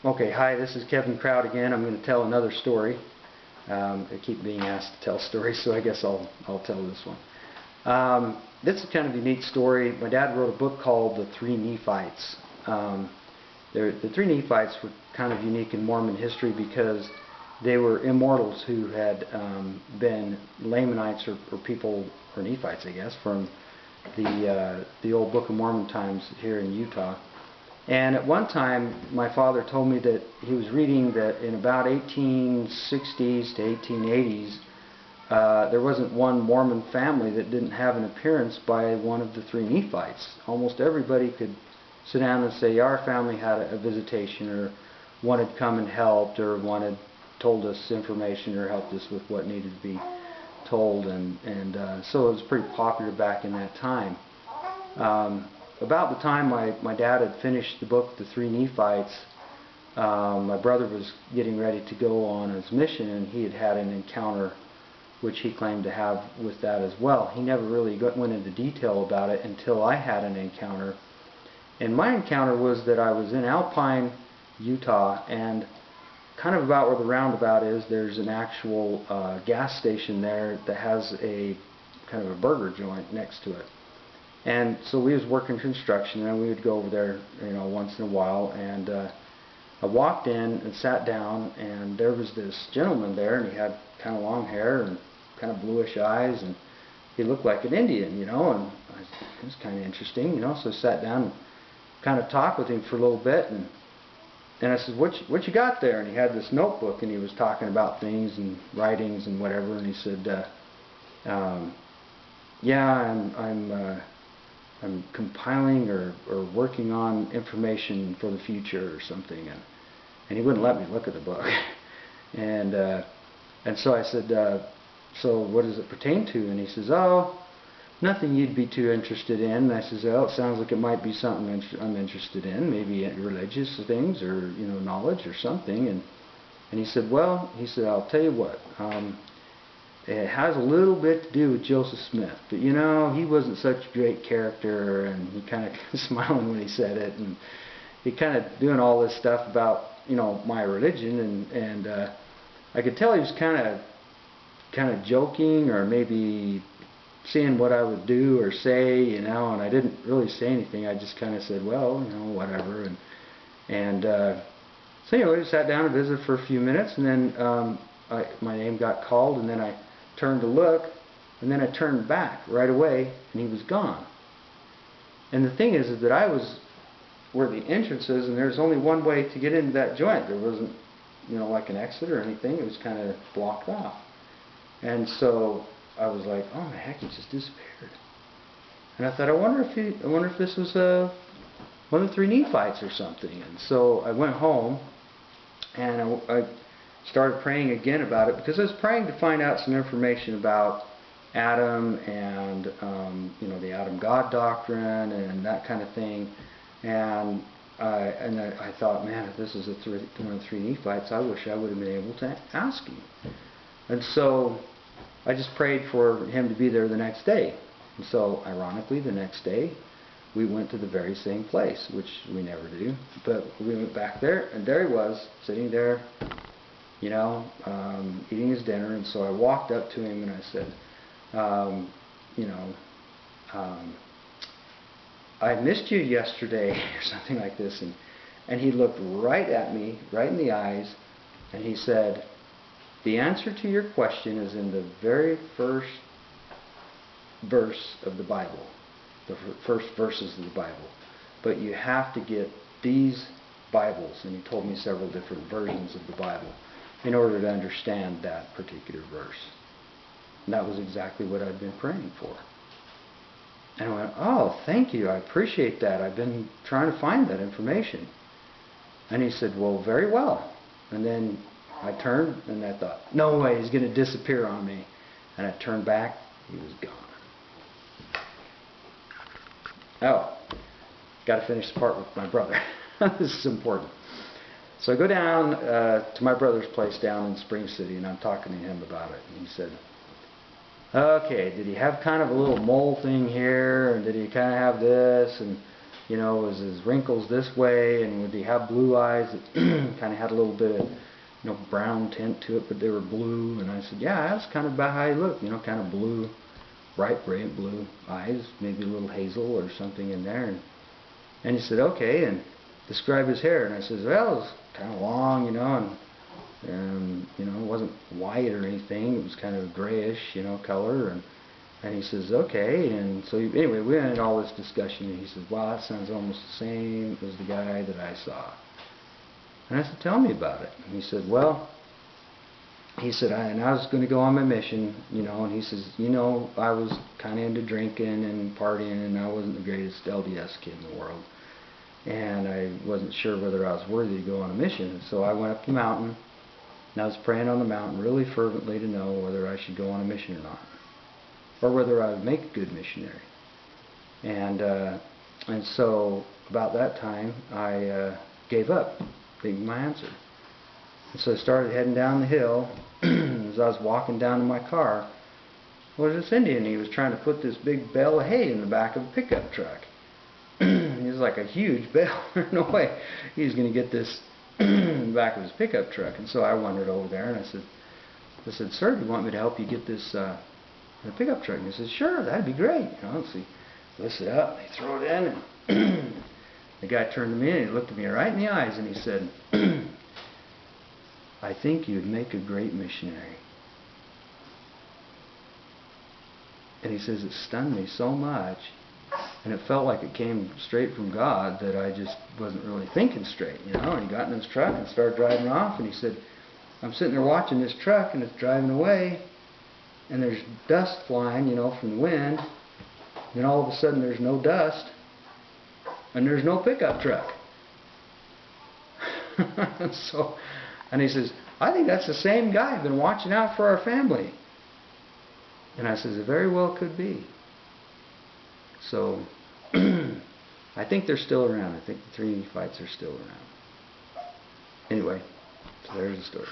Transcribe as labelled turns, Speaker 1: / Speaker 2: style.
Speaker 1: Okay, hi, this is Kevin Kraut again. I'm going to tell another story. I keep being asked to tell stories, so I guess I'll tell this one. This is kind of a unique story. My dad wrote a book called The Three Nephites. The Three Nephites were kind of unique in Mormon history because they were immortals who had been Lamanites or people, or Nephites, I guess, from the old Book of Mormon times here in Utah. And at one time, my father told me that he was reading that in about 1860s to 1880s, there wasn't one Mormon family that didn't have an appearance by one of the three Nephites. Almost everybody could sit down and say, our family had a visitation, or one had come and helped, or one had told us information or helped us with what needed to be told. And so it was pretty popular back in that time. About the time my dad had finished the book, The Three Nephites, my brother was getting ready to go on his mission, and he had an encounter which he claimed to have with that as well. He never really went into detail about it until I had an encounter. And my encounter was that I was in Alpine, Utah, and kind of about where the roundabout is, there's an actual gas station there that has a kind of a burger joint next to it. And so we was working construction, and we would go over there, once in a while. And I walked in and sat down, and there was this gentleman there, and he had kind of long hair and kind of bluish eyes, and he looked like an Indian, and it was kind of interesting, So I sat down and kind of talked with him for a little bit, and I said, "What you got there?" And he had this notebook, and he was talking about things and writings and whatever. And he said, "Yeah, I'm compiling or working on information for the future or something," and he wouldn't let me look at the book. and so I said, "So what does it pertain to?" And he says, "Oh, nothing you'd be too interested in." And I says, "Oh, it sounds like it might be something I'm interested in, maybe religious things or knowledge or something." And he said, "Well," he said, "I'll tell you what. It has a little bit to do with Joseph Smith, but he wasn't such a great character," and he kind of smiling when he said it, and he kind of doing all this stuff about my religion, and I could tell he was kind of joking, or maybe seeing what I would do or say, and I didn't really say anything. I just kind of said, "Well, whatever," and so anyway, we sat down and visited for a few minutes, and then my name got called, and then I turned to look, and then I turned back right away, and he was gone. And the thing is that I was where the entrance is, and there's only one way to get into that joint. There wasn't, like an exit or anything. It was kind of blocked off. And so I was like, "Oh my heck, he just disappeared." And I thought, I wonder if this was one of the three Nephites or something. And so I went home, and I started praying again about it, because I was praying to find out some information about Adam and the Adam God doctrine and that kind of thing. And I thought, man, if this is one of the three Nephites, I wish I would have been able to ask him. And so I just prayed for him to be there the next day. And so ironically, the next day we went to the very same place, which we never do, but we went back there, and there he was, sitting there, eating his dinner. And so I walked up to him and I said, "I missed you yesterday," or something like this. And he looked right at me, right in the eyes, and he said, "The answer to your question is in the very first verse of the Bible, the first verses of the Bible. But you have to get these Bibles," and he told me several different versions of the Bible, "in order to understand that particular verse." And that was exactly what I'd been praying for. And I went, "Oh, thank you, I appreciate that. I've been trying to find that information." And he said, "Well, very well." And then I turned, and I thought, no way, he's going to disappear on me. And I turned back, he was gone. Oh, got to finish the part with my brother. This is important. So I go down to my brother's place down in Spring City, and I'm talking to him about it. And he said, "Okay, did he have kind of a little mole thing here, and did he kind of have this?" And you know, was his wrinkles this way, and would he have blue eyes that kind of had a little bit of, you know, brown tint to it, but they were blue? And I said, yeah, that's kind of about how he looked, you know, kind of blue, bright, brilliant blue eyes, maybe a little hazel or something in there. And he said, okay, and describe his hair. And I said, well, it was kind of long, you know, and you know, it wasn't white or anything. It was kind of grayish, you know, color. And he says, okay. And so anyway, we went into all this discussion, and he says, wow, that sounds almost the same as the guy that I saw. And I said, tell me about it. And he said, well, he said, I was going to go on my mission, you know, and he says, you know, I was kind of into drinking and partying, and I wasn't the greatest LDS kid in the world. And I wasn't sure whether I was worthy to go on a mission. So I went up the mountain, and I was praying on the mountain really fervently to know whether I should go on a mission or not, or whether I would make a good missionary. And so about that time, I gave up thinking my answer. And so I started heading down the hill. As I was walking down to my car, was this Indian. He was trying to put this big bale of hay in the back of a pickup truck. It was like a huge bale. There's no way he's going to get this in the back of his pickup truck. And so I wandered over there, and I said, sir, do you want me to help you get this in the pickup truck? And he said, sure, that'd be great. You know, so he lifts it up, and he throw it in, and the guy turned to me, and he looked at me right in the eyes, and he said, I think you'd make a great missionary. And he says, it stunned me so much, and it felt like it came straight from God, that I just wasn't really thinking straight, you know. And he got in his truck and started driving off, and he said, I'm sitting there watching this truck, and it's driving away, and there's dust flying, you know, from the wind. Then all of a sudden there's no dust, and there's no pickup truck. And he says, I think that's the same guy been watching out for our family. And I says, it very well could be. So I think they're still around. I think the Three Nephites are still around. Anyway, so there's the story.